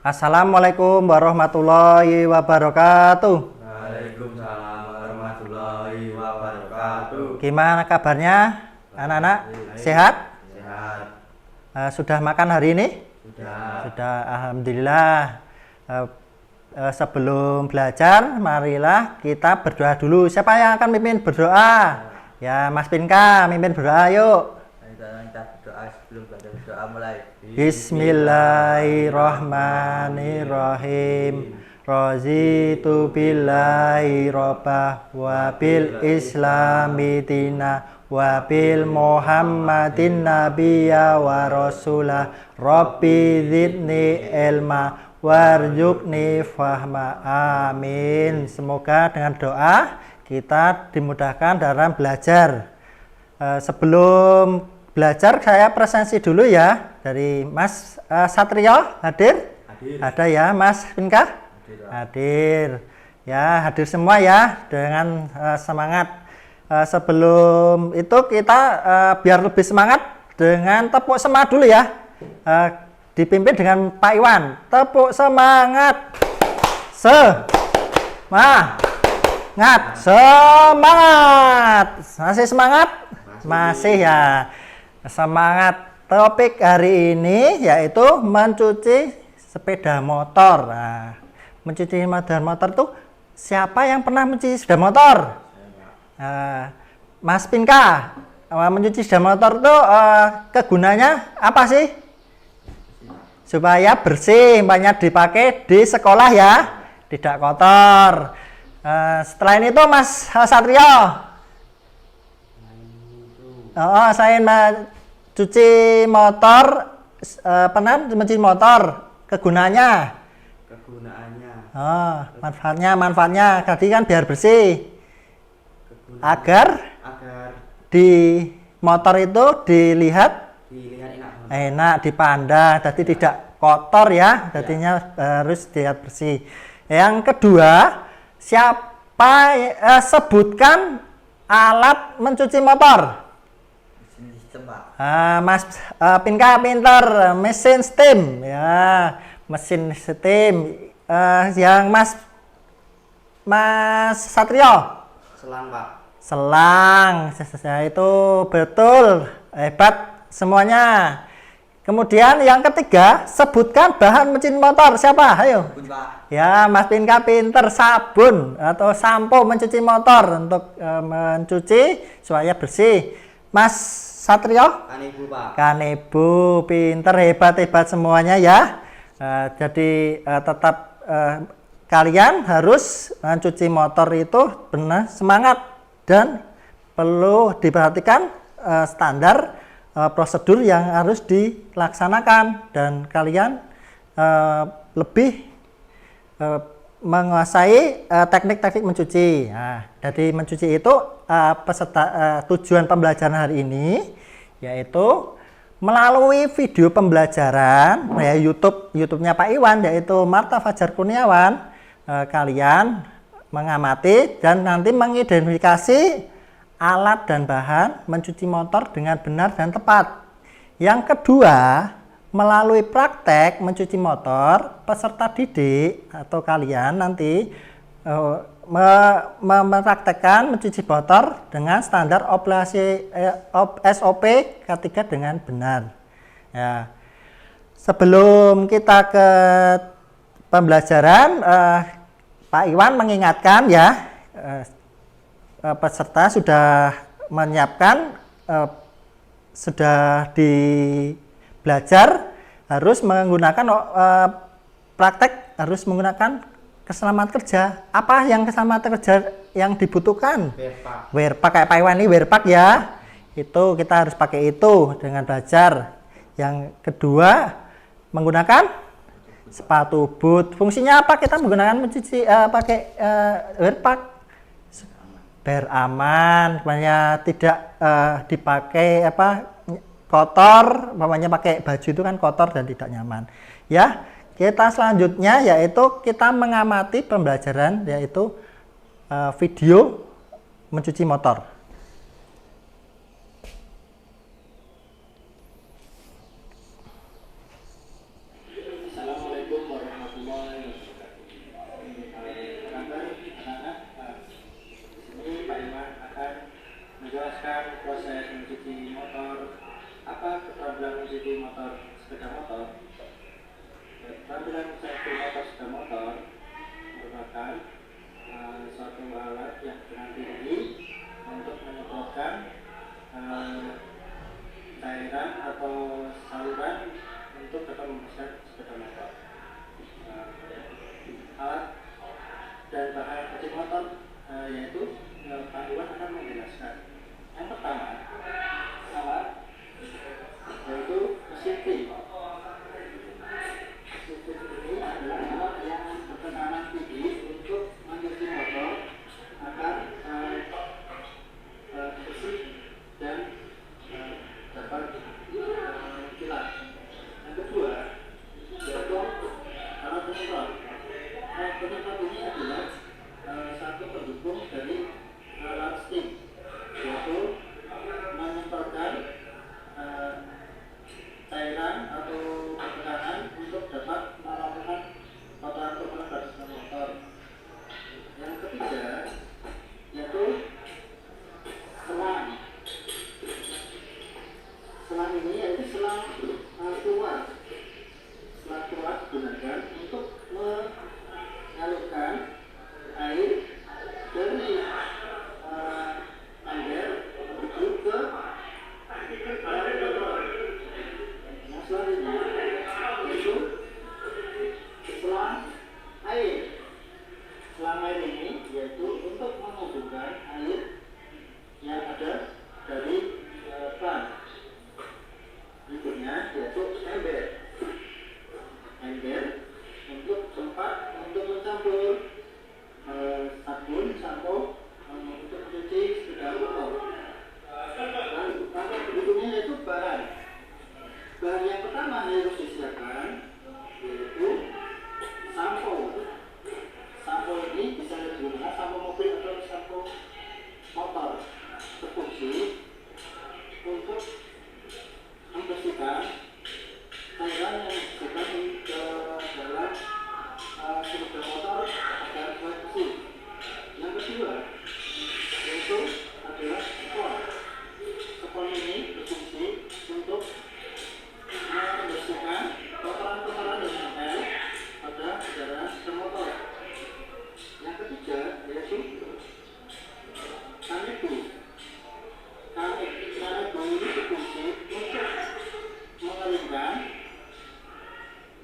Assalamualaikum warahmatullahi wabarakatuh. Waalaikumsalam warahmatullahi wabarakatuh. Gimana kabarnya anak-anak? Sehat? Sehat. Sudah makan hari ini? Sudah. Sudah, alhamdulillah. Sebelum belajar, marilah kita berdoa dulu. Siapa yang akan mimpin berdoa? Ya, Mas Pinka, mimpin berdoa yuk. Kita berdoa sebelum berdoa mulai. Bismillahirrahmanirrahim. Razitu billahi robbah wa bil islami dina wa bil muhammadin nabiyya wa rasulah rabbi zidni ilma warzuqni fahma. Amin. Semoga dengan doa kita dimudahkan dalam belajar. Sebelum belajar saya presensi dulu ya dari Mas Satrio. Hadir? Ada ya Mas Pinka? Hadir. Ya, hadir semua ya dengan semangat. Sebelum itu kita biar lebih semangat dengan tepuk semangat dulu ya. Dipimpin dengan Pak Iwan. Tepuk semangat. Semangat. Masih semangat? Masih ya. Semangat. Topik hari ini yaitu mencuci sepeda motor. Nah, mencuci sepeda motor tuh siapa yang pernah mencuci sepeda motor? Mas Pinka, mencuci sepeda motor tuh kegunanya apa sih? Supaya bersih, banyak dipakai di sekolah ya, tidak kotor. Setelah ini tuh Mas Satrio, saya mencuci motor, pernah mencuci motor, kegunaannya? Manfaatnya tadi kan biar bersih, agar di motor itu dilihat enak dipandang, jadi tidak kotor ya, jadinya harus dilihat bersih. Yang kedua, sebutkan alat mencuci motor. Mas Pinka pinter, mesin steam ya, mesin steam. Yang Mas Satrio? Selang, Pak. Selang, itu betul, hebat semuanya. Kemudian yang ketiga, sebutkan bahan mencuci motor. Siapa? Ayo. Sabun, Pak. Ya, Mas Pinka pinter, sabun atau sampo mencuci motor untuk mencuci supaya bersih. Mas Satrio? Kanebo, Pak. Kanebo, pinter, hebat semuanya ya. Jadi tetap kalian harus mencuci motor itu benar semangat dan perlu diperhatikan standar prosedur yang harus dilaksanakan dan kalian lebih menguasai teknik-teknik mencuci. Nah, dari mencuci itu tujuan pembelajaran hari ini yaitu melalui video pembelajaran ya YouTube-nya Pak Iwan yaitu Marta Fajar Kurniawan, kalian mengamati dan nanti mengidentifikasi alat dan bahan mencuci motor dengan benar dan tepat. Yang kedua, melalui praktek mencuci motor, peserta didik atau kalian nanti mempraktekkan mencuci motor dengan standar operasi SOP K3 dengan benar. Ya. Sebelum kita ke pembelajaran, Pak Iwan mengingatkan ya, peserta sudah menyiapkan, sudah belajar harus menggunakan praktek harus menggunakan keselamatan kerja. Apa yang keselamatan kerja yang dibutuhkan? Wearpack. Kayak Pak Iwan ini wearpack ya. Itu kita harus pakai itu dengan belajar. Yang kedua, menggunakan sepatu boot. Fungsinya apa kita menggunakan mencuci pakai wearpack? Biar aman, supaya tidak dipakai kotor, namanya pakai baju itu kan kotor dan tidak nyaman. Ya, kita selanjutnya yaitu kita mengamati pembelajaran yaitu video mencuci motor.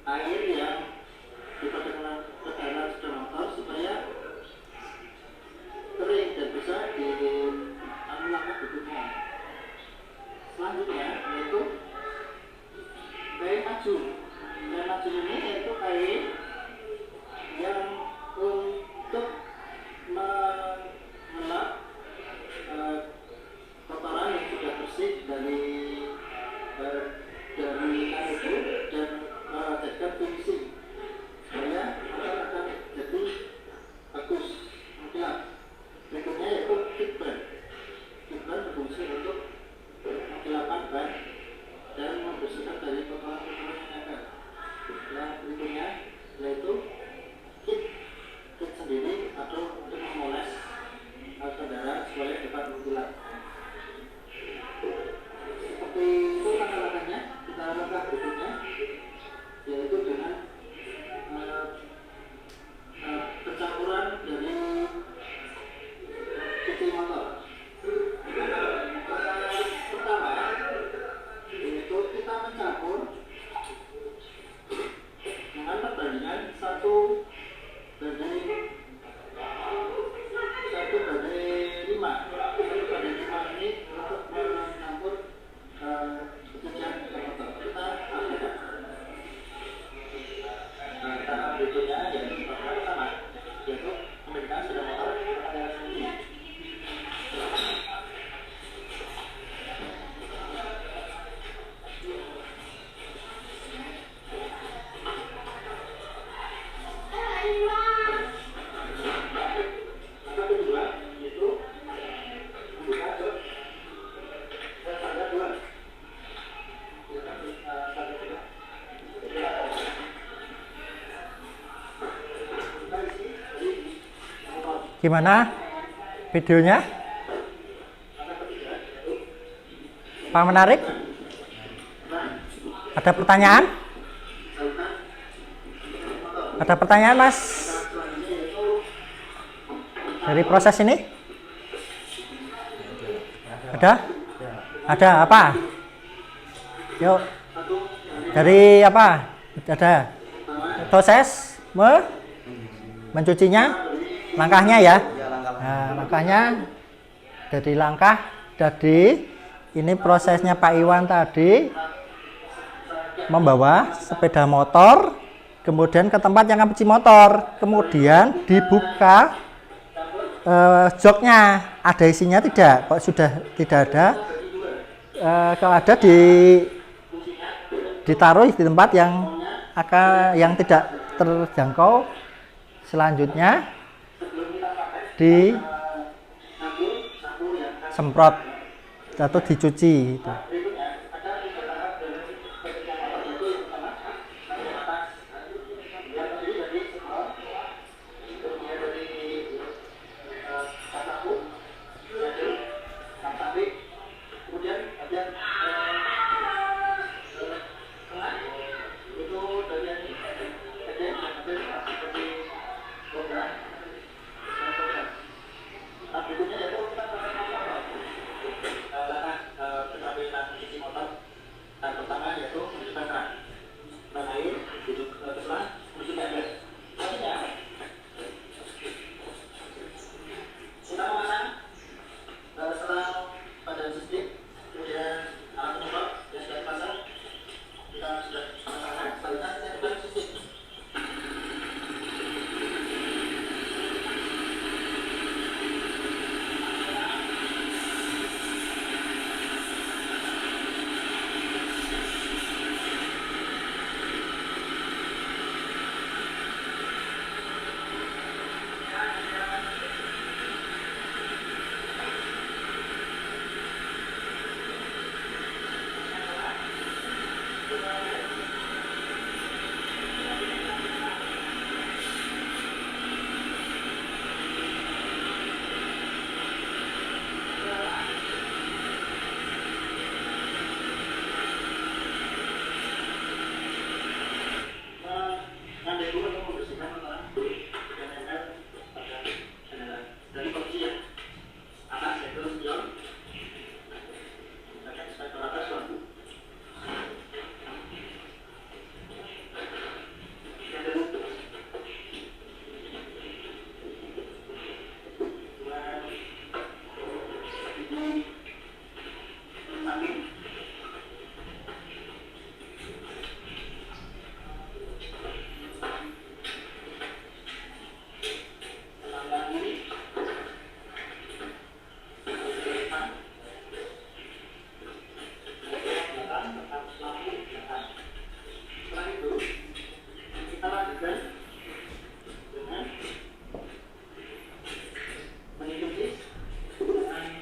air yang diperkenalkan ke dalam sepeda motor supaya kering dan bisa dilakukan berikutnya. Selanjutnya yaitu kain macun. Kain macun ini yaitu kain yang untuk mengelap kotoran yang sudah bersih dari ikan itu dan jadikan finishing supaya motor akan jadi bagus mengkilap. Berikutnya yaitu kitban. Kitban berfungsi untuk mengkilapkan ban dan membersihkan dari kotoran-kotoran yang ada. Yang berikutnya yaitu kit sendiri atau untuk memoles kendaraan supaya dapat mengkilap. Seperti itu langkah-langkahnya. Kita langkah berikutnya yaitu dengan pencampuran dari cuci motor. Pertama yaitu kita mencampur dengan perbandingan 1 banding 5. 1 banding 5 ini untuk mencampur cucian motor. Kita tahap berikutnya yaitu pertama yaitu memberikan sepeda motor kepada ini. Gimana videonya? Apa menarik? Ada pertanyaan? Ada pertanyaan, Mas? Dari proses ini? Ada? Ada apa? Yuk. Dari apa? Ada proses mencucinya? Langkahnya ya? Nah, langkahnya dari langkah tadi ini prosesnya Pak Iwan tadi membawa sepeda motor kemudian ke tempat yang akan cuci motor, kemudian dibuka joknya, ada isinya tidak? Kok sudah tidak ada? Kalau ada ditaruh di tempat yang tidak terjangkau. Selanjutnya disemprot atau dicuci gitu.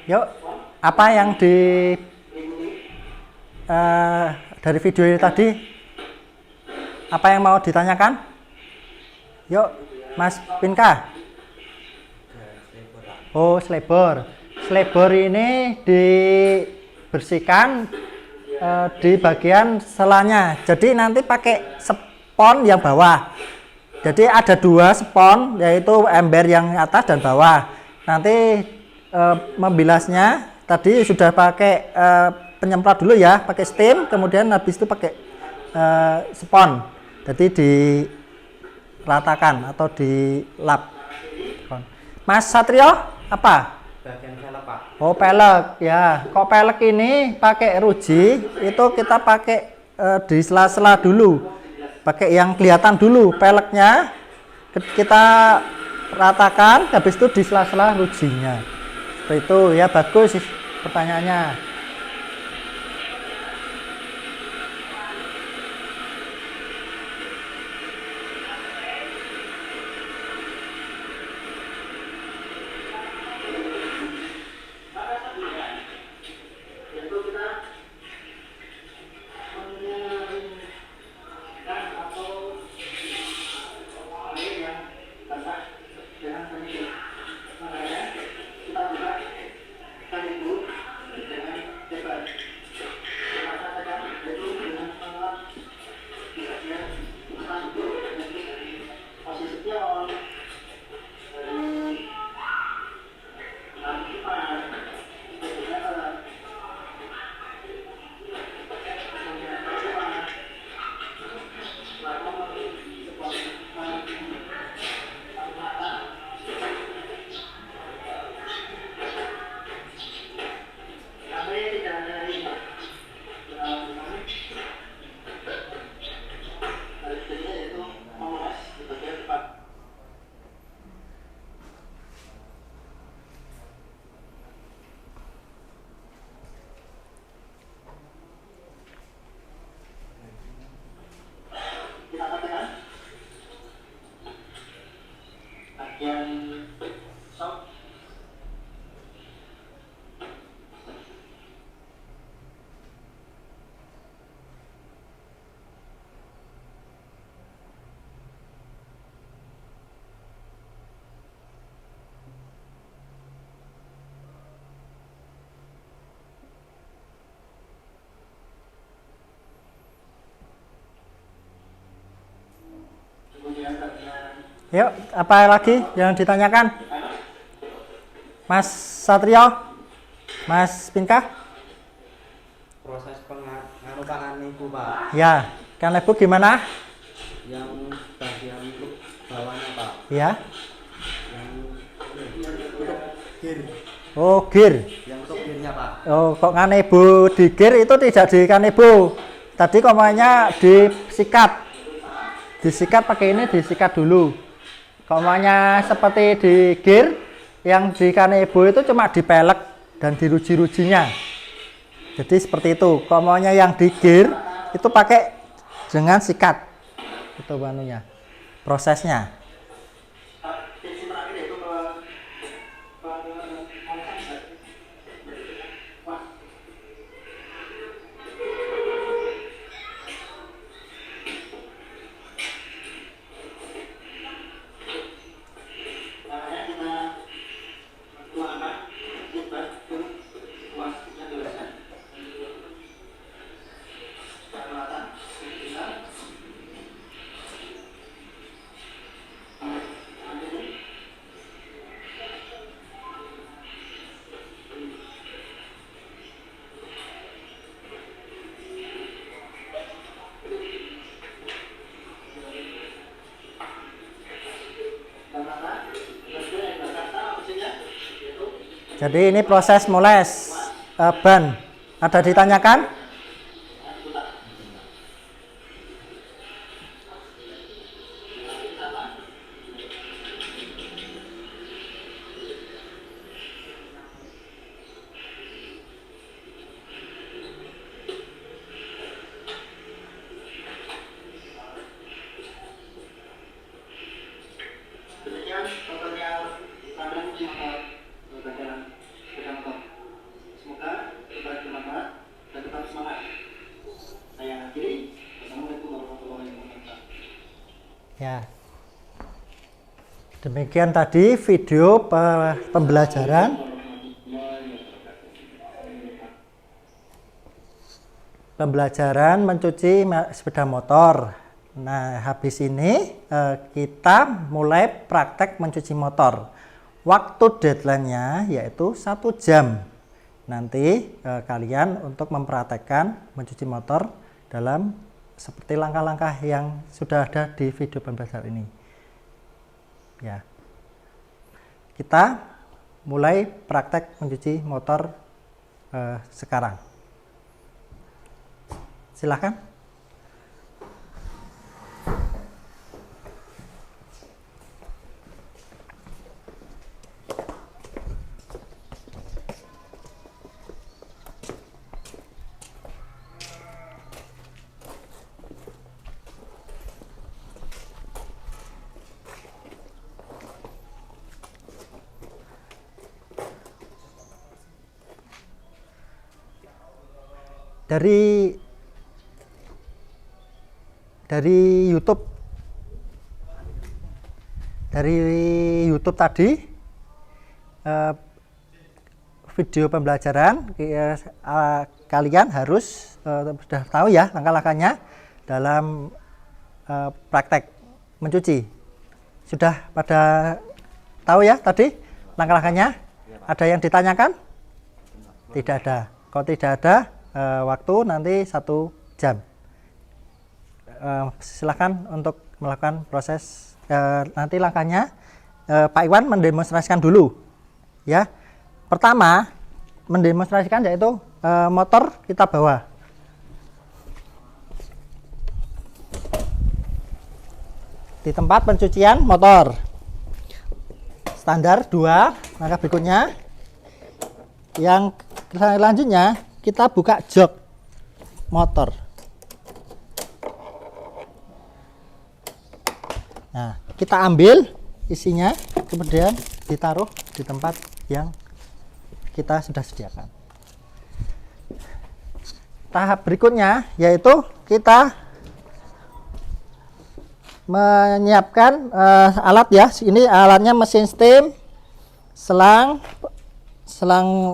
Yuk, apa yang dari video ini tadi? Apa yang mau ditanyakan? Yuk, Mas Pinka. Oh, selebor. Selebor ini dibersihkan di bagian selanya. Jadi nanti pakai spons yang bawah. Jadi ada 2 spons, yaitu ember yang atas dan bawah. Nanti membilasnya tadi sudah pakai penyemprot dulu ya, pakai steam, kemudian habis itu pakai spons. Jadi diratakan atau dilap. Mas Satrio, apa? Bagian velg, Pak. Oh, pelek ya. Kok pelek ini pakai ruji, itu kita pakai di sela-sela dulu. Pakai yang kelihatan dulu peleknya. Kita ratakan, habis itu di sela-sela rujinya. Seperti itu ya, bagus pertanyaannya. Yuk, apa lagi yang ditanyakan? Mas Satrio, Mas Pinka? Proses penganukan ibu, Pak. Ya, kan ibu gimana? Yang bagian bawahnya, Pak. Ya. Yang gear. Oh, gear. Yang untuk gearnya, Pak. Oh, kok kanebo di gear itu tidak di kanebo. Tadi komanya disikat. Disikat pakai ini, disikat dulu. Komanya seperti di gear, yang di kanebo itu cuma dipelek dan diruji-rujinya. Jadi seperti itu. Komanya yang di gear itu pakai dengan sikat. Itu banunya. Prosesnya. Jadi ini proses moles ban. Ada ditanyakan? Ya. Demikian tadi video pembelajaran mencuci sepeda motor. Nah, habis ini kita mulai praktek mencuci motor. Waktu deadline-nya yaitu 1 jam. Nanti kalian untuk mempraktekkan mencuci motor dalam seperti langkah-langkah yang sudah ada di video pembelajaran ini. Ya, kita mulai praktek mencuci motor sekarang. Silakan. Dari YouTube tadi video pembelajaran kalian harus sudah tahu ya langkah-langkahnya dalam praktek mencuci. Sudah pada tahu ya tadi langkah-langkahnya? Ada yang ditanyakan? Tidak ada. Kalau tidak ada, waktu nanti 1 jam. Silakan untuk melakukan proses. Nanti langkahnya Pak Iwan mendemonstrasikan dulu. Ya, pertama mendemonstrasikan yaitu motor kita bawa. Di tempat pencucian motor. Standar 2. Langkah berikutnya. Yang selanjutnya kita buka jok motor. Nah, kita ambil isinya, kemudian ditaruh di tempat yang kita sudah sediakan. Tahap berikutnya yaitu kita menyiapkan alat ya. Ini alatnya mesin steam, selang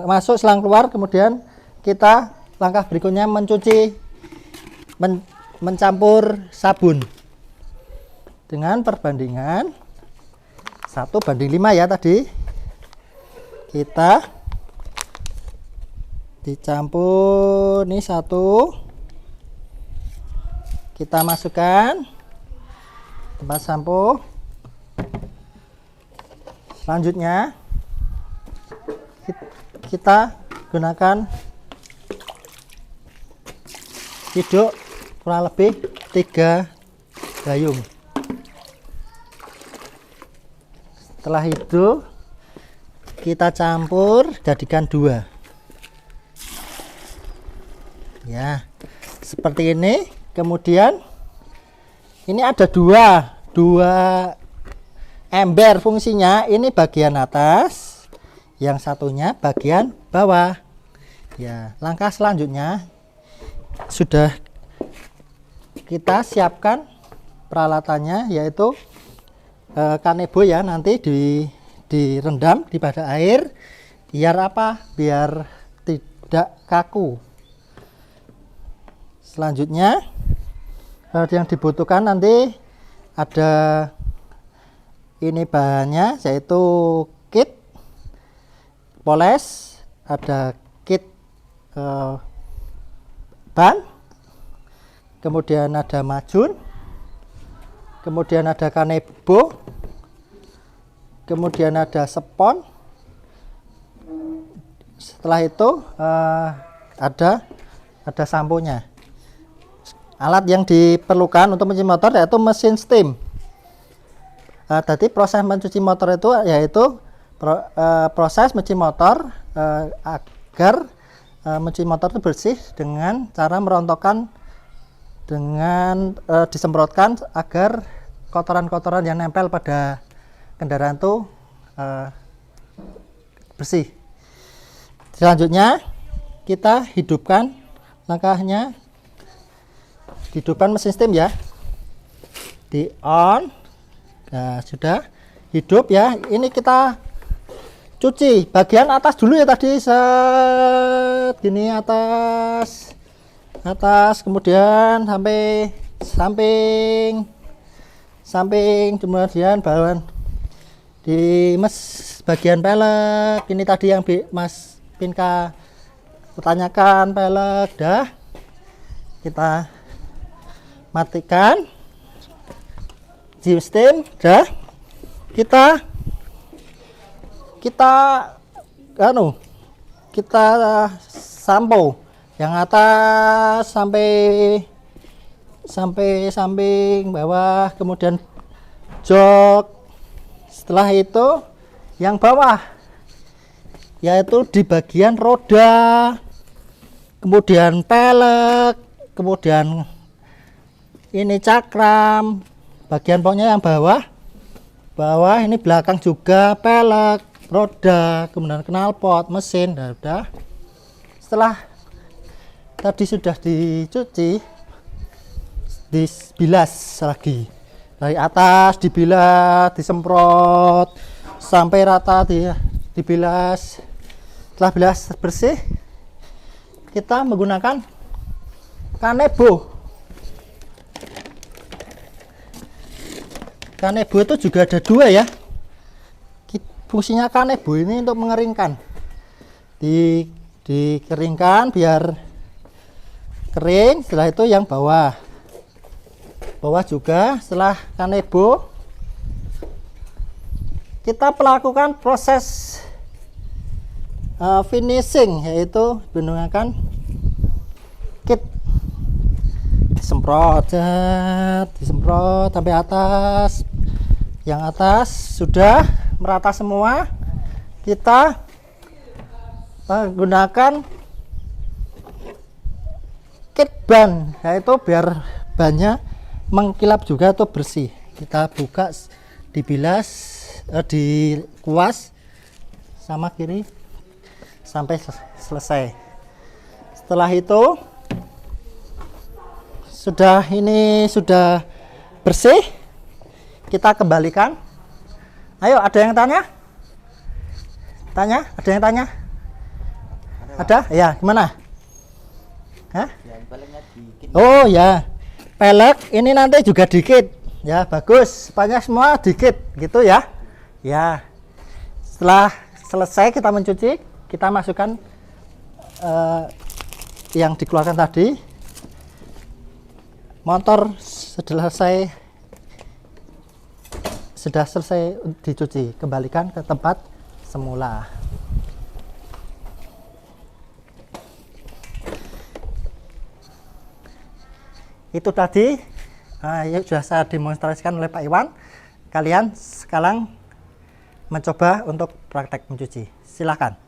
masuk, selang keluar. Kemudian kita langkah berikutnya mencuci, mencampur sabun dengan perbandingan 1:5 ya tadi. Kita dicampur nih 1, kita masukkan tempat sampo. Selanjutnya kita gunakan hiduk kurang lebih 3 gayung. Setelah itu kita campur jadikan 2 ya, seperti ini. Kemudian ini ada dua ember fungsinya. Ini bagian atas, yang satunya bagian bawah ya. Langkah selanjutnya sudah kita siapkan peralatannya, yaitu kanebo ya, nanti direndam di badan air biar apa? Biar tidak kaku. Selanjutnya yang dibutuhkan nanti ada ini bahannya, yaitu kit poles, ada kit ban, kemudian ada majun, kemudian ada kanebo, kemudian ada spons. Setelah itu ada samponya. Alat yang diperlukan untuk mencuci motor yaitu mesin steam. Tadi proses mencuci motor itu yaitu proses mencuci motor agar mencuci motor itu bersih dengan cara merontokkan dengan disemprotkan agar kotoran-kotoran yang nempel pada kendaraan itu bersih. Selanjutnya kita hidupkan, langkahnya hidupkan mesin steam ya. di on. Nah, sudah hidup ya. Ini kita cuci bagian atas dulu ya tadi, set gini, atas kemudian sampai samping kemudian bawah di bagian pelek. Ini tadi yang Mas Pinka pertanyakan, pelek dah kita matikan steam dah, kita sampo yang atas sampai samping bawah, kemudian jok. Setelah itu yang bawah yaitu di bagian roda, kemudian pelek, kemudian ini cakram, bagian pokoknya yang bawah ini belakang juga pelek, roda, kemudian knalpot, mesin. Dan udah, setelah tadi sudah dicuci, dibilas lagi dari atas, dibilas, disemprot sampai rata, dibilas. Setelah bilas bersih, kita menggunakan kanebo. Kanebo itu juga ada dua ya. Fungsinya kanebo ini untuk mengeringkan, dikeringkan biar kering. Setelah itu yang bawah juga, setelah kanebo kita melakukan proses finishing, yaitu menggunakan kit, disemprot sampai atas. Yang atas sudah merata semua, kita menggunakan kit ban, yaitu biar bannya mengkilap juga atau bersih. Kita buka, dibilas, dikuas sama kiri sampai selesai. Setelah itu sudah bersih, kita kembalikan. Ayo, ada yang tanya? Ada yang tanya? Ada? Ya, gimana? Hah? Oh ya, pelek ini nanti juga dikit. Ya, bagus. Supaya semua dikit gitu ya. Ya. Setelah selesai kita mencuci, kita masukkan yang dikeluarkan tadi. Motor sudah selesai dicuci, kembalikan ke tempat semula. Itu tadi yang sudah saya demonstrasikan oleh Pak Iwan. Kalian sekarang mencoba untuk praktek mencuci. Silakan.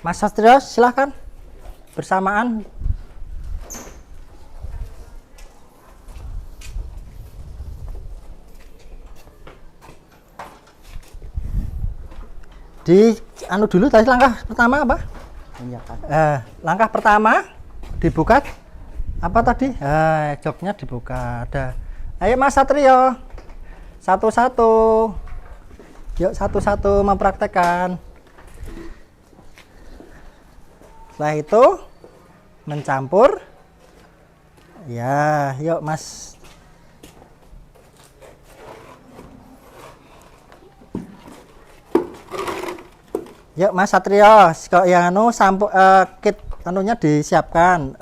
Mas Satrio, silahkan bersamaan. Dulu tadi langkah pertama apa? Langkah pertama dibuka apa tadi? Joknya dibuka. Ada. Ayo Mas Satrio, satu-satu. Yuk satu-satu mempraktekkan. Setelah itu mencampur. Ya, yuk Mas. Yuk Mas Satrio, kalau yang kit anunya disiapkan.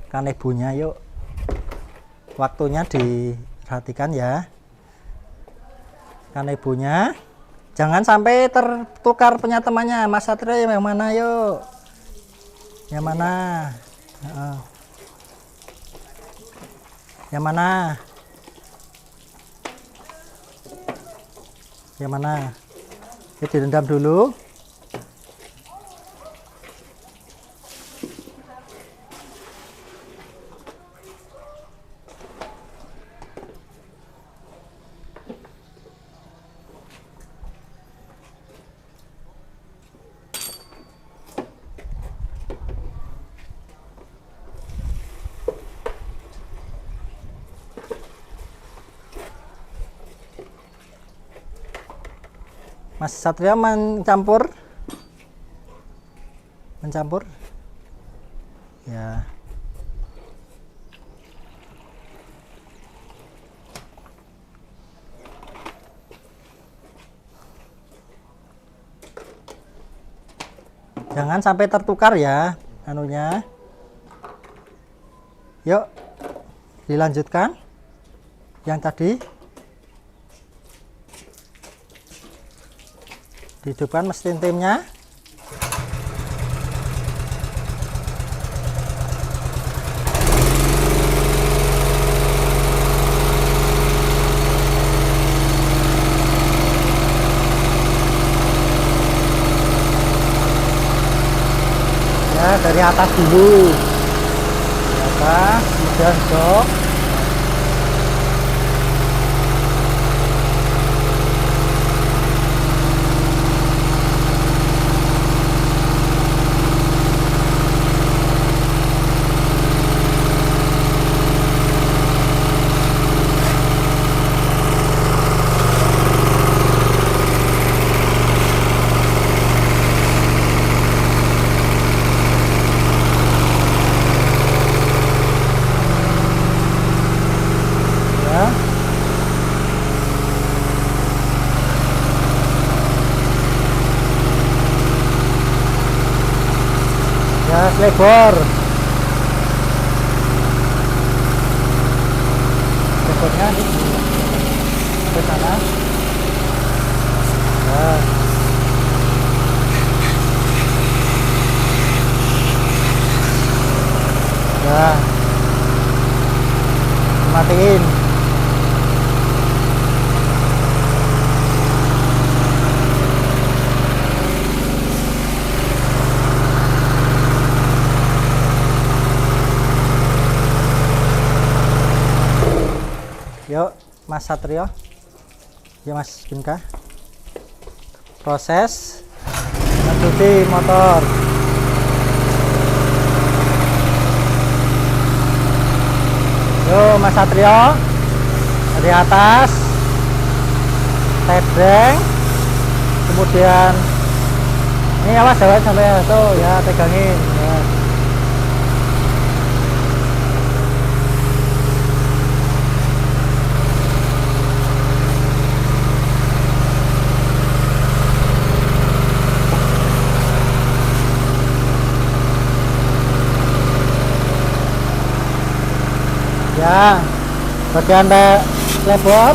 Kanebunya yuk. Waktunya diperhatikan ya. Kanebunya. Jangan sampai tertukar penyatemannya. Mas Satrio yang mana yuk? Yang mana? Yang mana? Yang mana? Yuk direndam dulu. Mas Satrio mencampur ya. Jangan sampai tertukar ya anunya. Yuk dilanjutkan yang tadi, dihidupkan mesin timnya. Ya, dari atas dulu, dari atas, kemudian jok. Ya, lebar lebarnya ke sana ya. Ya, matiin. Yuk Mas Satrio, ya Mas Binka, proses mencuci motor. Yuk Mas Satrio, dari atas tedeng, kemudian ini awas jangan sampai tuh ya, pegangin ya. Ya, bagian lebar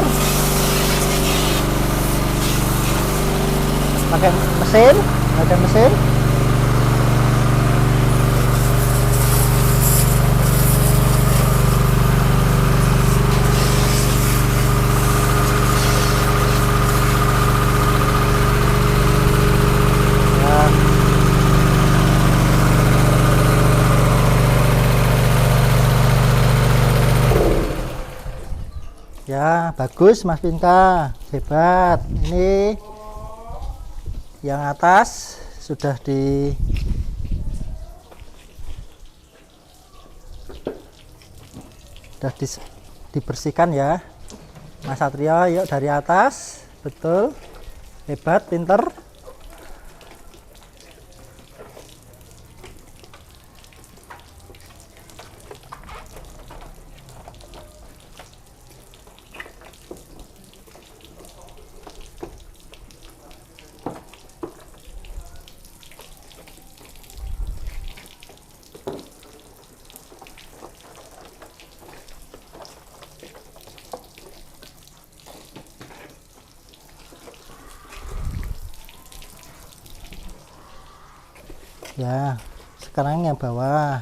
pakai mesin, bagian mesin. Ya, bagus Mas Pinta, hebat. Ini yang atas sudah dibersihkan ya Mas Satrio. Yuk dari atas, betul, hebat, pinter. Ya, sekarang yang bawah.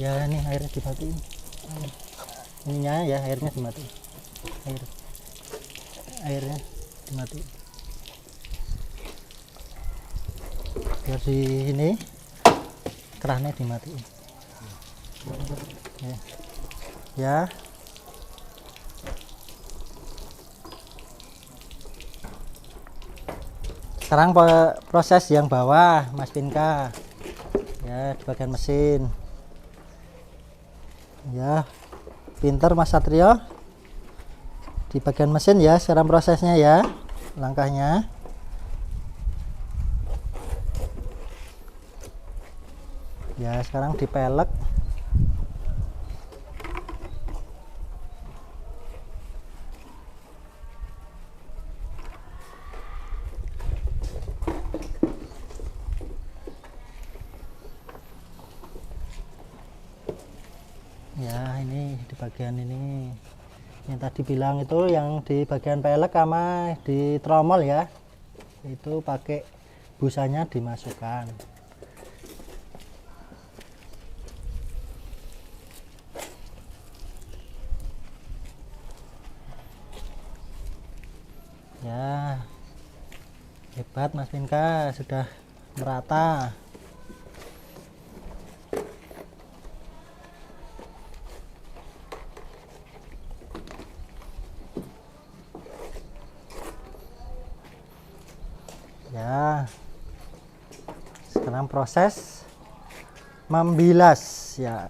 Ya, ini airnya dimatiin. Ininya ya, airnya dimatiin. Airnya dimatiin. Biar di ini kerannya dimatiin. Ya. Sekarang proses yang bawah, Mas Pinka. Ya, di bagian mesin. Ya, pinter Mas Satrio. Di bagian mesin ya, sekarang prosesnya ya, langkahnya. Ya, sekarang dipelek. Ya, ini di bagian ini yang tadi bilang itu, yang di bagian pelek sama di tromol ya, itu pakai busanya dimasukkan. Ya, hebat Mas Pinka, sudah merata. Ya, sekarang proses membilas ya.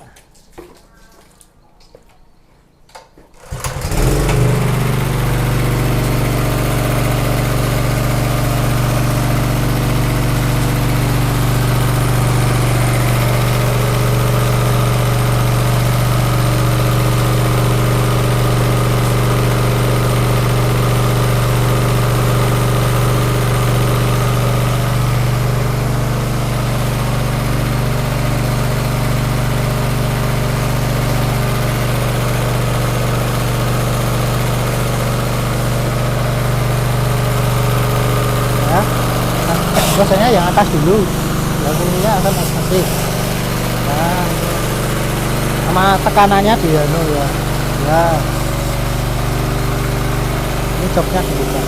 Biasanya yang atas dulu, yang ininya akan masih. Nah, sama tekanannya di anu ya. Ya, ini joknya dibuka.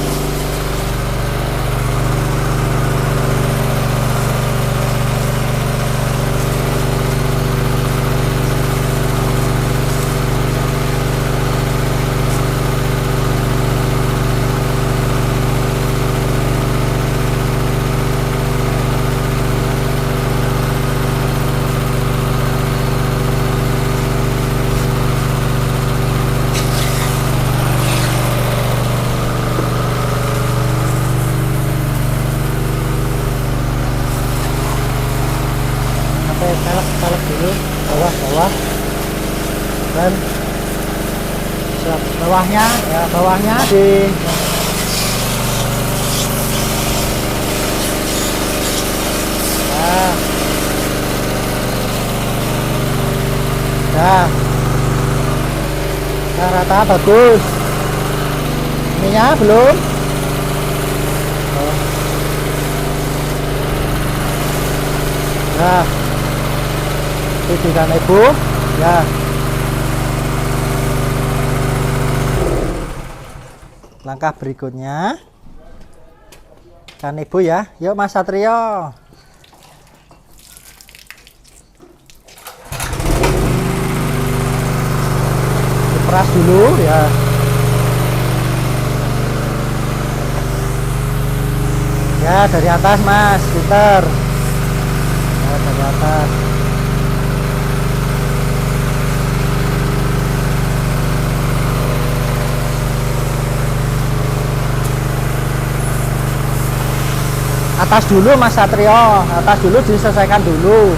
Pelek dulu bawah dan bawahnya ya, bawahnya di ya rata bagus. Ininya belum. Nah, itu kan ibu ya. Langkah berikutnya kan ibu ya. Yuk Mas Satrio, diperas dulu ya. Ya, dari atas Mas Peter ya, dari atas. Atas dulu Mas Satrio, atas dulu diselesaikan dulu.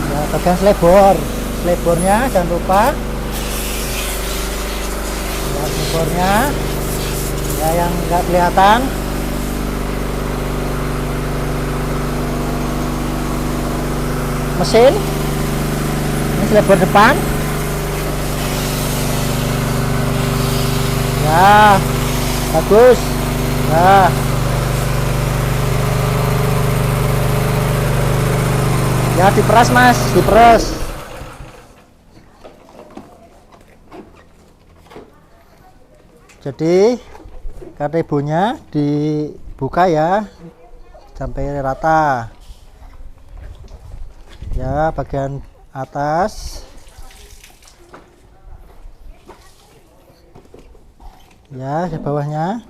Ya, bagian selebornya jangan lupa. Selebornya ya, yang enggak kelihatan. Mesin ini selebor depan Ya, bagus. Ya. Ya, diperas Mas, diperas. Jadi kanebonya dibuka ya sampai rata. Ya, bagian atas. Ya, di bawahnya.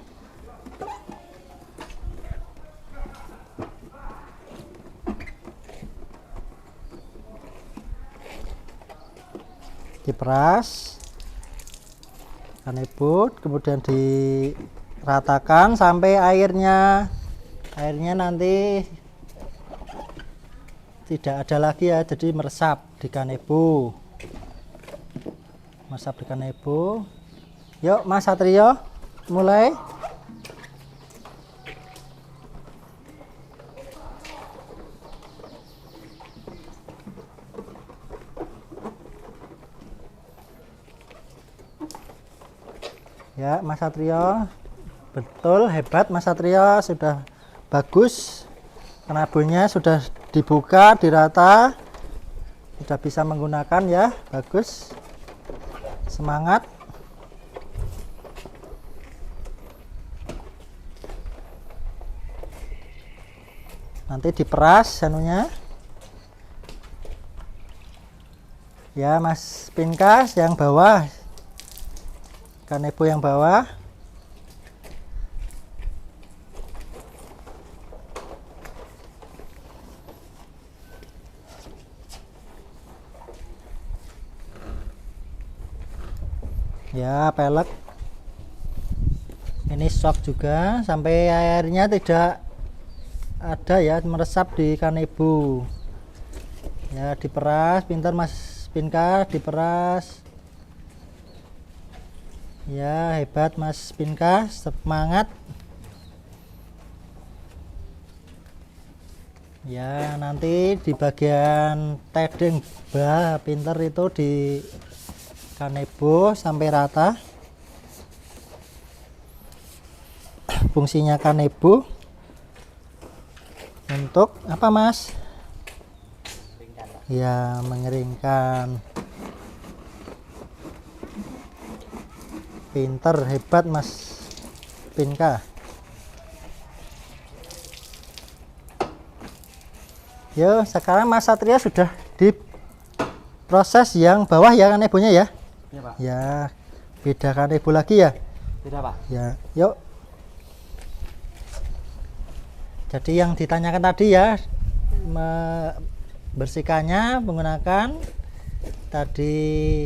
Diperas kanebo, kemudian diratakan sampai airnya nanti tidak ada lagi ya, jadi meresap di kanebo. Yuk Mas Satrio, mulai. Ya Mas Satrio, betul, hebat Mas Satrio, sudah bagus. Kanabonya sudah dibuka, dirata, sudah bisa menggunakan ya, bagus. Semangat. Nanti diperas anunya. Ya Mas Pinkas yang bawah. Kanebo yang bawah. Ya, pelek. Ini shock juga sampai airnya tidak ada ya, meresap di kanebo. Ya, diperas, pintar Mas Pinkas, diperas. Ya, hebat Mas Pinkas, semangat. Ya, nanti di bagian tedeng bah pinter itu di kanebo sampai rata. Fungsinya kanebo untuk apa Mas? Ya, mengeringkan. Pinter, hebat Mas Pinka. Yo, sekarang Mas Satria sudah di proses yang bawah ya kanebonya ya. Iya Pak. Ya, beda kanebo lagi ya. Beda Pak. Ya, yuk. Jadi yang ditanyakan tadi ya, bersihkannya menggunakan tadi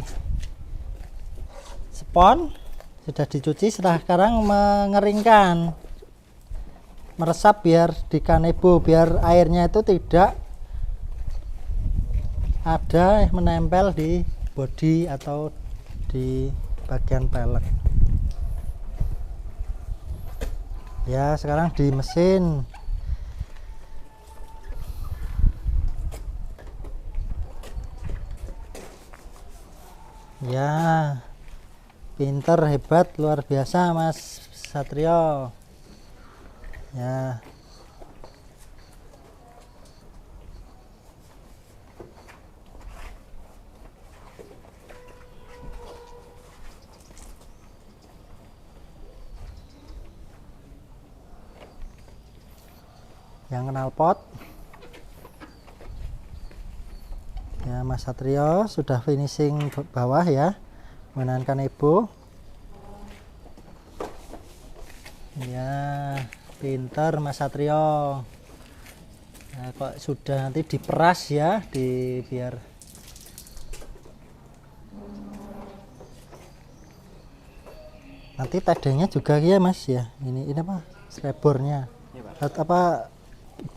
spon. Sudah dicuci, sekarang mengeringkan, meresap biar di kanebo, biar airnya itu tidak ada menempel di bodi atau di bagian pelek. Ya, sekarang di mesin. Ya, pinter, hebat, luar biasa Mas Satrio. Ya. Yang knalpot. Ya, Mas Satrio sudah finishing bawah ya, menggunakan kanebo. Ya, pinter Mas Satrio. Nah, kok sudah nanti diperas ya, biar nanti tedengnya juga ya Mas ya. Ini apa? Slebornya. Iya, Pak. Apa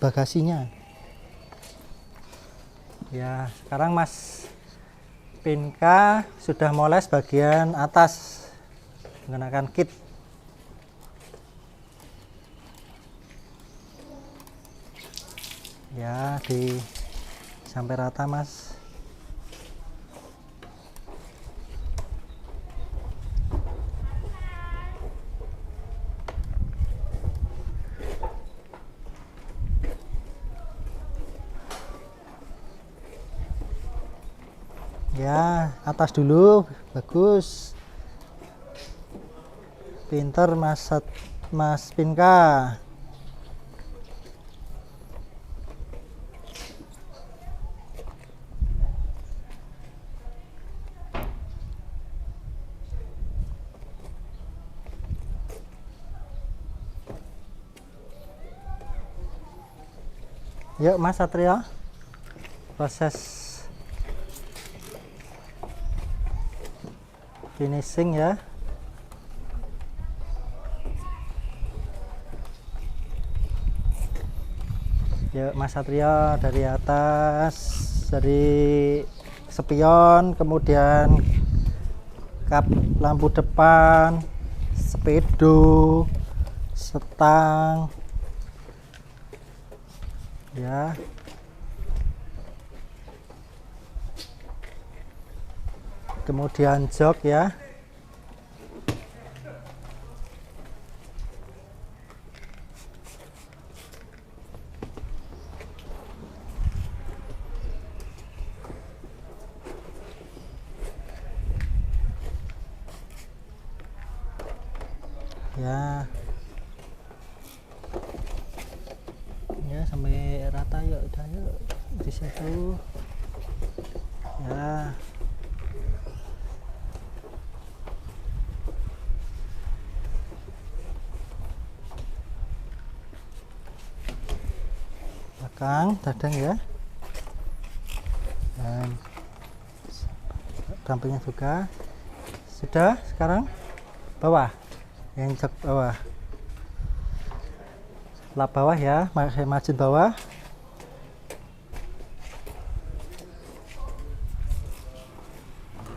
bagasinya. Ya, sekarang Mas Pinka sudah moles bagian atas menggunakan kit. Ya, sampai rata Mas. Ya, atas dulu, bagus. Pinter Mas Pinka. Yuk Mas Satrio, proses finishing ya. Yuk Mas Satrio, dari atas, dari spion, kemudian kap lampu depan, speedo, setang ya. Kemudian jok ya. Ya. Ya sampai rata yuk, udah yuk di situ. Ya. Belakang, dadang ya. Dan dampingnya juga. Sudah, sekarang bawah. Yang jok bawah. Lap bawah ya, margin bawah.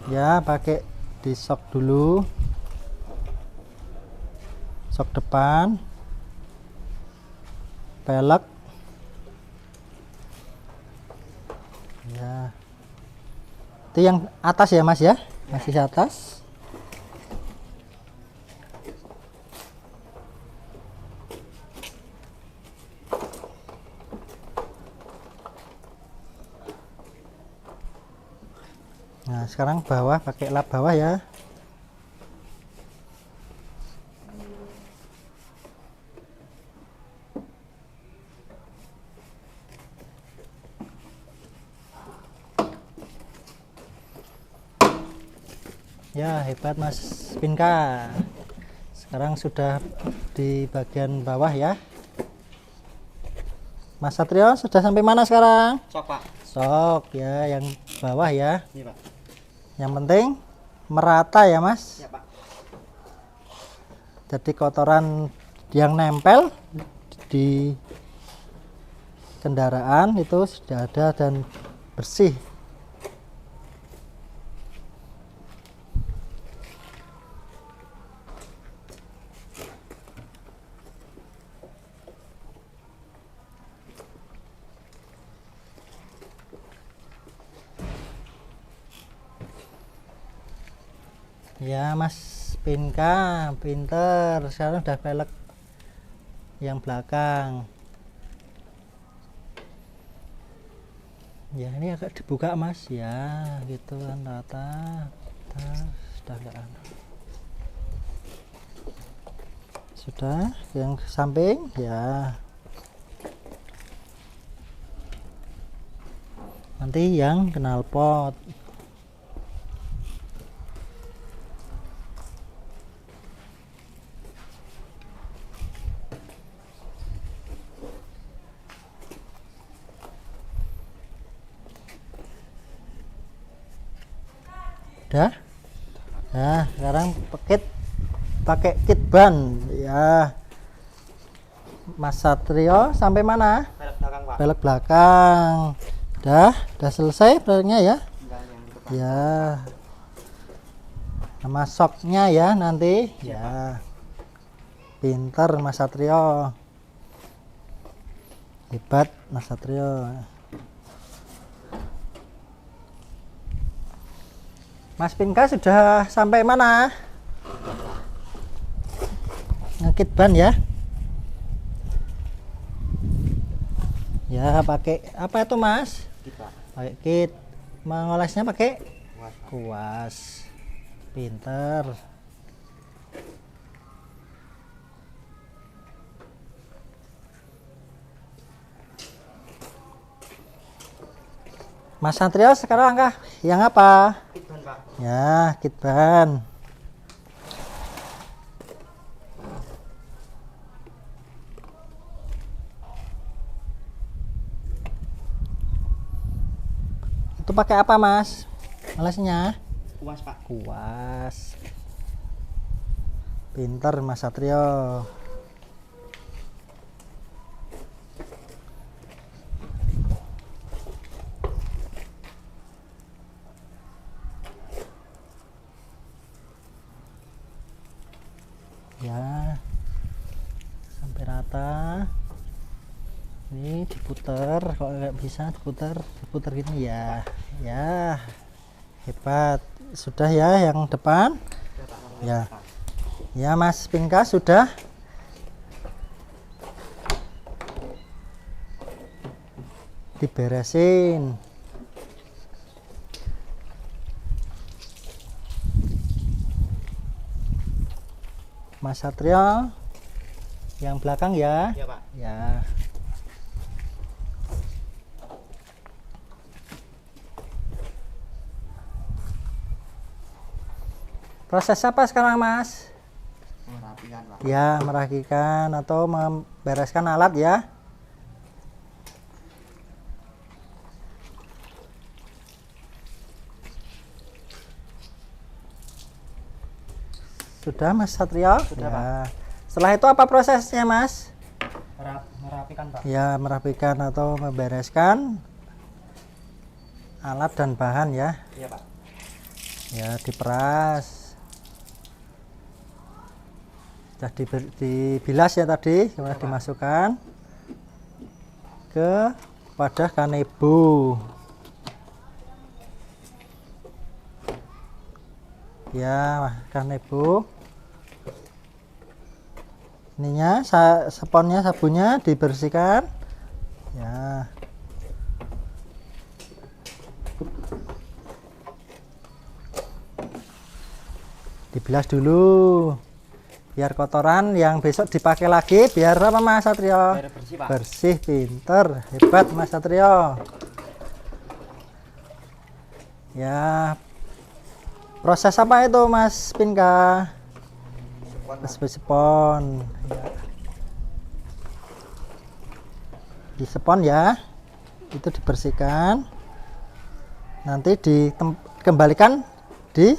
Ya, pakai di sok dulu. Sok depan. Pelek. Ya. Itu yang atas ya, Mas ya? Masih di atas. Nah, sekarang bawah, pakai lap bawah ya. Ya, hebat Mas Pinka. Sekarang sudah di bagian bawah ya. Mas Satrio sudah sampai mana sekarang? Sok Pak. Sok ya, yang bawah ya. Ini Pak. Yang penting merata ya Mas. Ya Pak. Jadi kotoran yang nempel di kendaraan itu sudah ada dan bersih. Ya Mas Pinka, pinter. Sekarang udah pelek yang belakang. Ya ini agak dibuka Mas ya, gitu kan rata. Sudah enggak. Sudah yang samping ya. Nanti yang knalpot. Udah. Nah, sekarang pakai kit ban ya. Mas Satrio sampai mana? Pelek belakang Pak. Pelek belakang. Udah selesai peleknya ya. Enggak yang depan. Ya. Sama soknya ya nanti. Ya. Pinter Mas Satrio. Hebat Mas Satrio. Mas Pinka sudah sampai mana? Ngekit ban ya. Ya pakai apa itu Mas? Kita. Pakai kit. Mengolesnya pakai Kuas. Pinter. Mas Satrio sekarang langkah yang apa? Kitban, Pak. Ya, kitban. Itu pakai apa, Mas? Alasnya? Kuas, Pak. Kuas. Pinter Mas Satrio. Ya, sampai rata. Ini diputer, kok nggak bisa diputer gini ya. Ya, hebat. Sudah ya yang depan. Ya, ya Mas Pinka sudah. Diberesin. Mas Satrio yang belakang ya. Iya, Pak. Ya. Proses apa sekarang, Mas? Merapikan, Pak. Ya, merapikan atau membereskan alat ya. Sudah Mas Satrio? Sudah, ya. Pak. Setelah itu apa prosesnya, Mas? Merapikan, Pak. Ya, merapikan atau membereskan alat dan bahan ya. Iya, Pak. Ya, diperas. Sudah dibilas ya tadi, kemudian dimasukkan ke wadah kanebo. Ya, kanebo. Ininya sponnya, sabunnya dibersihkan. Ya. Dibilas dulu. Biar kotoran yang besok dipakai lagi biar apa Mas Satrio? Biar bersih, Pak. Bersih, pinter, hebat Mas Satrio. Ya. Proses apa itu Mas Pinka? Spon. Ya. Di spon ya. Itu dibersihkan. Nanti dikembalikan di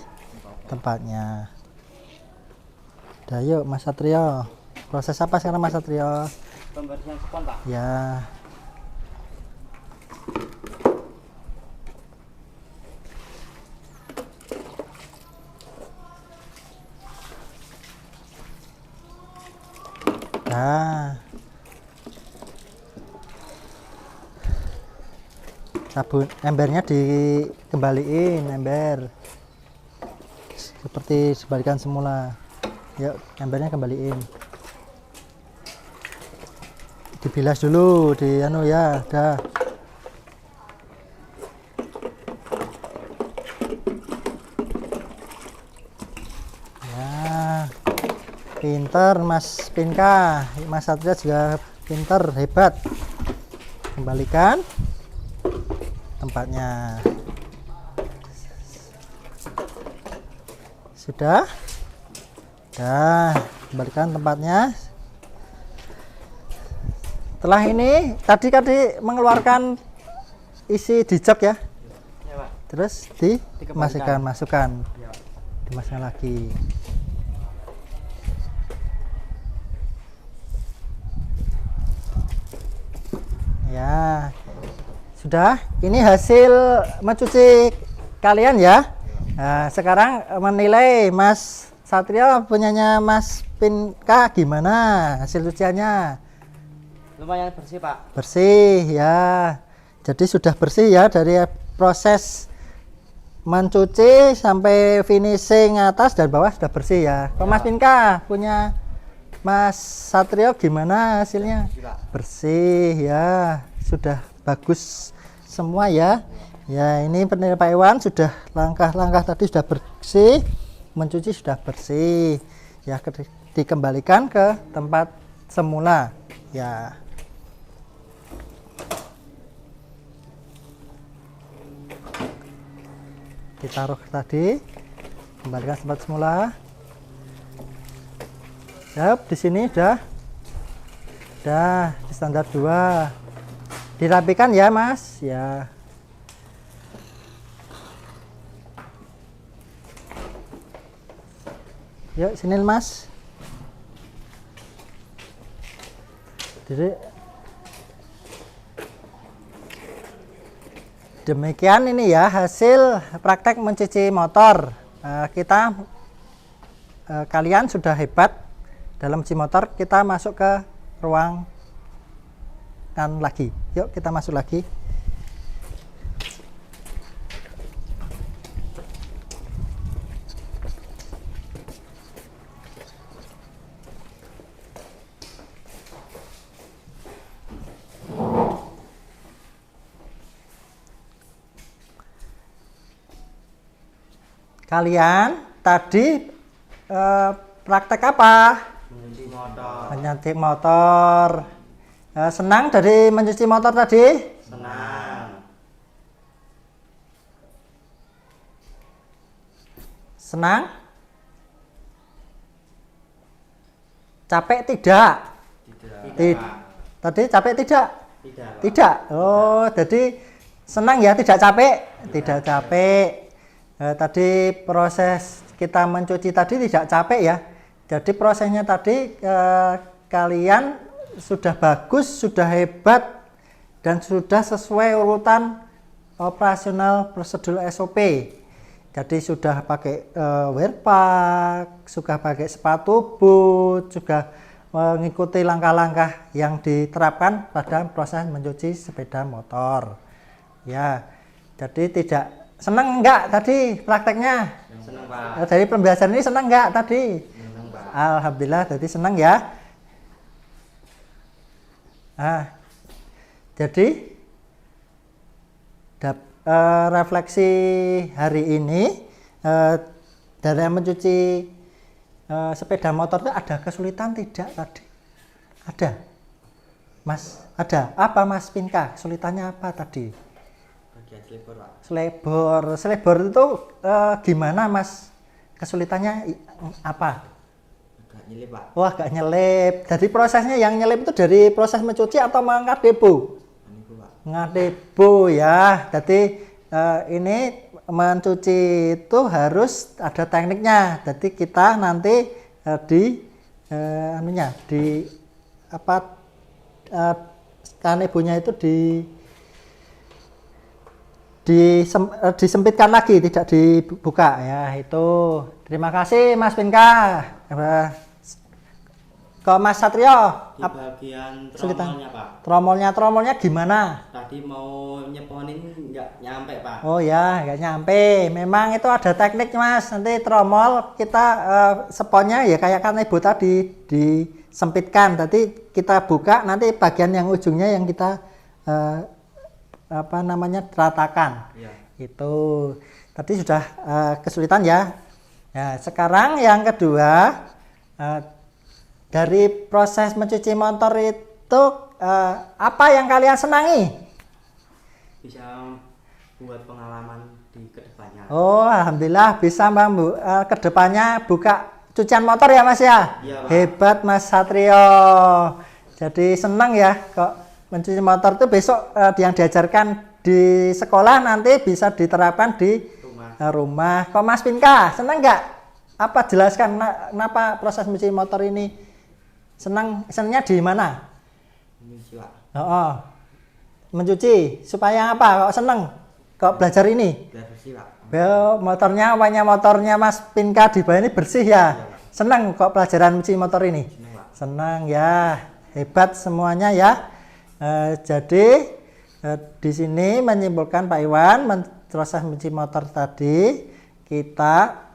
tempatnya. Udah yuk Mas Satrio. Proses apa sekarang Mas Satrio? Pembersihan spon, Pak. Ya. Nah. Sabun embernya dikembaliin ember. Seperti sebalikan semula. Yuk, embernya kembaliin. Dibilas dulu di anu ya, dah. Ya. Pinter Mas Pinka, Mas Satria juga pinter, hebat. Kembalikan tempatnya. Sudah? Dah, kembalikan tempatnya. Setelah ini tadi mengeluarkan isi di jok ya. Iya, Pak. Terus masukkan. Iya, Pak. Dimasukkan lagi. Ya. Sudah, ini hasil mencuci kalian ya. Nah, sekarang menilai Mas Satrio punyanya Mas Pinka gimana hasil cuciannya? Lumayan bersih, Pak. Bersih ya. Jadi sudah bersih ya dari proses mencuci sampai finishing atas dan bawah sudah bersih ya. Kalau Mas Pinka punya Mas Satrio gimana hasilnya? Bersih, Pak. Bersih ya. Sudah bagus semua ya. Ya, ini penilaian Pak Iwan sudah langkah-langkah tadi sudah bersih, mencuci sudah bersih. Ya, dikembalikan ke tempat semula. Ya. Ditaruh tadi, kembalikan ke tempat semula. Siap, di sini udah di standar 2. Dirapikan ya, Mas. Ya. Yuk sini Mas. Jadi demikian ini ya hasil praktek mencuci motor. Kalian sudah hebat dalam mencuci motor. Kita masuk ke ruang lagi. Yuk kita masuk lagi. Kalian tadi praktek apa? Mencuci motor. Mencuci motor. Senang dari mencuci motor tadi? Senang. Senang? Capek tidak? Tidak. Tadi capek tidak? Tidak. Tidak. Oh, jadi senang ya, tidak capek? Tidak capek. Tadi proses kita mencuci tadi tidak capek ya. Jadi prosesnya tadi kalian sudah bagus, sudah hebat, dan sudah sesuai urutan operasional prosedur SOP. Jadi sudah pakai wear pack, sudah pakai sepatu boot, juga mengikuti langkah-langkah yang diterapkan pada proses mencuci sepeda motor. Ya, jadi tidak senang enggak tadi prakteknya? Senang, Pak. Dari pembahasan ini senang enggak tadi? Senang, Pak. Alhamdulillah, jadi senang ya. Jadi refleksi hari ini dari mencuci sepeda motor itu ada kesulitan tidak tadi? Ada, Mas? Ada apa, Mas Pinka? Kesulitannya apa tadi? Bagian selebor, Pak. Selebor itu gimana, Mas? Kesulitannya apa? Agak nyelip, Pak. Wah, agak nyelip. Jadi prosesnya yang nyelip itu dari proses mencuci atau mengangkat debu? Ini, Pak. Mengangkat debu ya. Jadi ini mencuci itu harus ada tekniknya. Jadi kita nanti kanebunya itu disempitkan lagi, tidak dibuka ya. Itu terima kasih Mas Pinka. Ke Mas Satrio Di bagian kesulitan. tromolnya, Pak. Tromolnya gimana? Tadi mau nyeponin nggak nyampe, Pak. Oh ya, nggak nyampe. Memang itu ada teknik, Mas. Nanti tromol kita seponnya ya kayak kanebo tadi disempitkan. Nanti kita buka, nanti bagian yang ujungnya yang kita ratakan. Iya. Itu tadi sudah kesulitan ya. Nah, sekarang yang kedua dari proses mencuci motor itu apa yang kalian senangi? Bisa buat pengalaman di kedepannya. Oh, alhamdulillah bisa Mbak Bu. Kedepannya buka cucian motor ya Mas ya? Iya, Pak. Hebat Mas Satrio. Jadi senang ya kok mencuci motor itu besok yang diajarkan di sekolah nanti bisa diterapkan di rumah. Kok Mas Pinka senang nggak? Apa jelaskan kenapa proses mencuci motor ini senangnya di mana? Mencuci, Pak. Oh, mencuci supaya apa? Kok senang? Kok belajar ini? Biar bersih, Pak. Motornya Mas Pinka di bawah ini bersih ya. Senang kok pelajaran mencuci motor ini. Senang, Pak. Senang ya, hebat semuanya ya. Jadi di sini menyimpulkan Pak Iwan proses mencuci motor tadi kita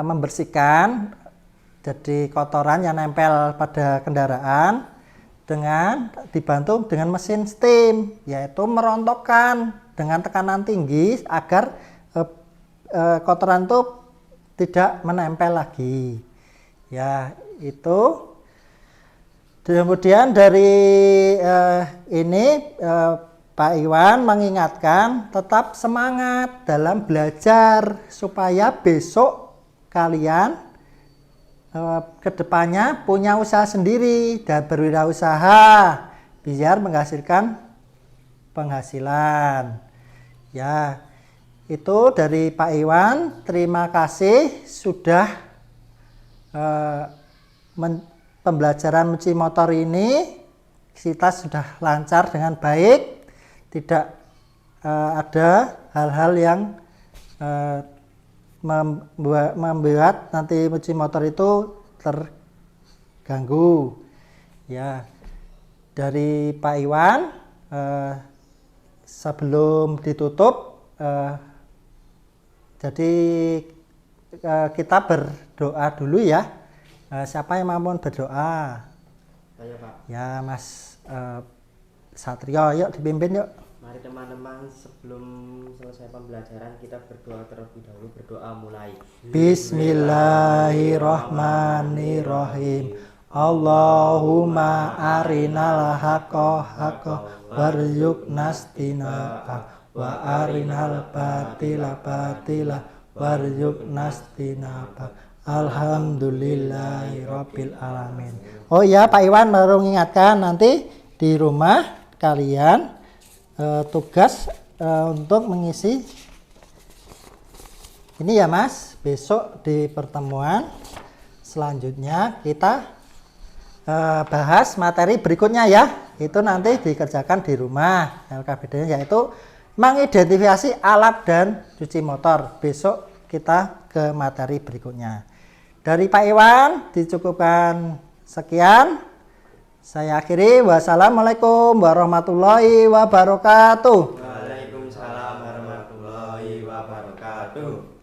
membersihkan jadi kotoran yang nempel pada kendaraan dengan dibantu dengan mesin steam, yaitu merontokkan dengan tekanan tinggi agar kotoran itu tidak menempel lagi. Ya, itu. Kemudian dari ini Pak Iwan mengingatkan tetap semangat dalam belajar supaya besok kalian kedepannya punya usaha sendiri dan berwirausaha biar menghasilkan penghasilan. Ya, itu dari Pak Iwan. Terima kasih sudah pembelajaran mencuci motor ini kita sudah lancar dengan baik, tidak ada hal-hal yang membuat nanti mencuci motor itu terganggu. Ya, dari Pak Iwan sebelum ditutup, jadi kita berdoa dulu ya. Siapa yang mau berdoa? Saya, Pak. Ya, Mas Satrio, yuk dipimpin yuk. Mari teman-teman, sebelum selesai pembelajaran kita berdoa terlebih dahulu. Berdoa mulai. Bismillahirrahmanirrahim. Allahumma arinal haqqa haqqa warzuqnas tinaba wa arinal batila batila warzuqnas tinaba. Alhamdulillahirabbil alamin. Oh ya, Pak Iwan baru mengingatkan nanti di rumah kalian tugas untuk mengisi ini ya Mas. Besok di pertemuan selanjutnya kita bahas materi berikutnya ya. Itu nanti dikerjakan di rumah. LKBD-nya yaitu mengidentifikasi alat dan cuci motor. Besok kita ke materi berikutnya. Dari Pak Iwan dicukupkan sekian. Saya akhiri. Wassalamualaikum warahmatullahi wabarakatuh. Waalaikumsalam warahmatullahi wabarakatuh.